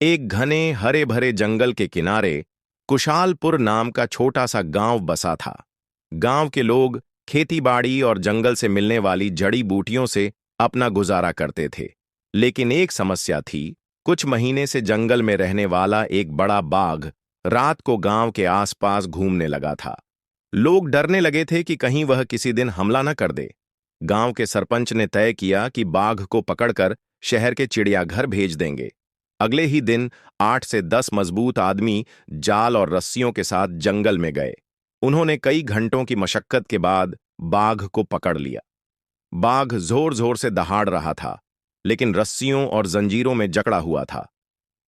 एक घने हरे भरे जंगल के किनारे कुशालपुर नाम का छोटा सा गांव बसा था। गांव के लोग खेतीबाड़ी और जंगल से मिलने वाली जड़ी बूटियों से अपना गुजारा करते थे। लेकिन एक समस्या थी। कुछ महीने से जंगल में रहने वाला एक बड़ा बाघ रात को गांव के आसपास घूमने लगा था। लोग डरने लगे थे कि कहीं वह किसी दिन हमला न कर दे। गांव के सरपंच ने तय किया कि बाघ को पकड़कर शहर के चिड़ियाघर भेज देंगे। अगले ही दिन 8 से 10 मजबूत आदमी जाल और रस्सियों के साथ जंगल में गए। उन्होंने कई घंटों की मशक्कत के बाद बाघ को पकड़ लिया। बाघ जोर जोर से दहाड़ रहा था, लेकिन रस्सियों और जंजीरों में जकड़ा हुआ था।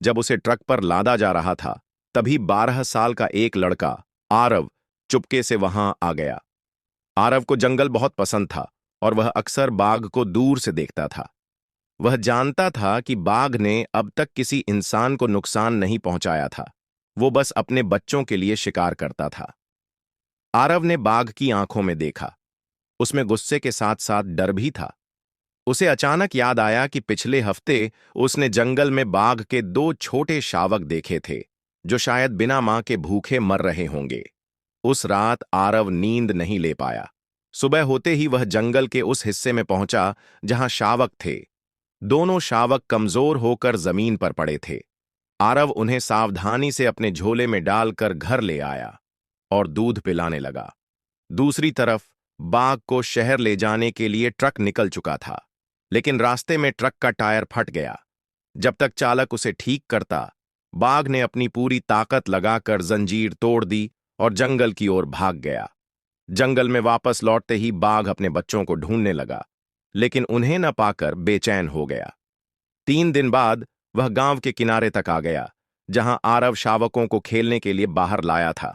जब उसे ट्रक पर लादा जा रहा था, तभी 12 साल का एक लड़का आरव चुपके से वहां आ गया। आरव को जंगल बहुत पसंद था और वह अक्सर बाघ को दूर से देखता था। वह जानता था कि बाघ ने अब तक किसी इंसान को नुकसान नहीं पहुंचाया था। वो बस अपने बच्चों के लिए शिकार करता था। आरव ने बाघ की आंखों में देखा। उसमें गुस्से के साथ साथ डर भी था। उसे अचानक याद आया कि पिछले हफ्ते उसने जंगल में बाघ के 2 छोटे शावक देखे थे, जो शायद बिना मां के भूखे मर रहे होंगे। उस रात आरव नींद नहीं ले पाया। सुबह होते ही वह जंगल के उस हिस्से में पहुंचा जहां शावक थे। दोनों शावक कमजोर होकर जमीन पर पड़े थे। आरव उन्हें सावधानी से अपने झोले में डालकर घर ले आया और दूध पिलाने लगा। दूसरी तरफ बाघ को शहर ले जाने के लिए ट्रक निकल चुका था, लेकिन रास्ते में ट्रक का टायर फट गया। जब तक चालक उसे ठीक करता, बाघ ने अपनी पूरी ताकत लगाकर जंजीर तोड़ दी और जंगल की ओर भाग गया। जंगल में वापस लौटते ही बाघ अपने बच्चों को ढूंढने लगा, लेकिन उन्हें न पाकर बेचैन हो गया। 3 दिन बाद वह गांव के किनारे तक आ गया, जहां आरव शावकों को खेलने के लिए बाहर लाया था।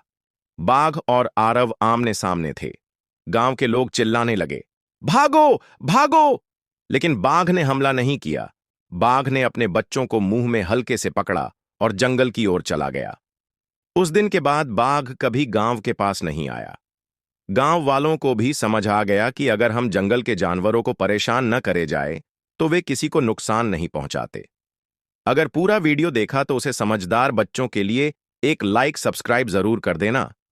बाघ और आरव आमने सामने थे। गांव के लोग चिल्लाने लगे, भागो भागो! लेकिन बाघ ने हमला नहीं किया। बाघ ने अपने बच्चों को मुंह में हल्के से पकड़ा और जंगल की ओर चला गया। उस दिन के बाद बाघ कभी गांव के पास नहीं आया। गांव वालों को भी समझ आ गया कि अगर हम जंगल के जानवरों को परेशान न करे जाए, तो वे किसी को नुकसान नहीं पहुंचाते। अगर पूरा वीडियो देखा तो उसे समझदार बच्चों के लिए एक लाइक सब्सक्राइब जरूर कर देना।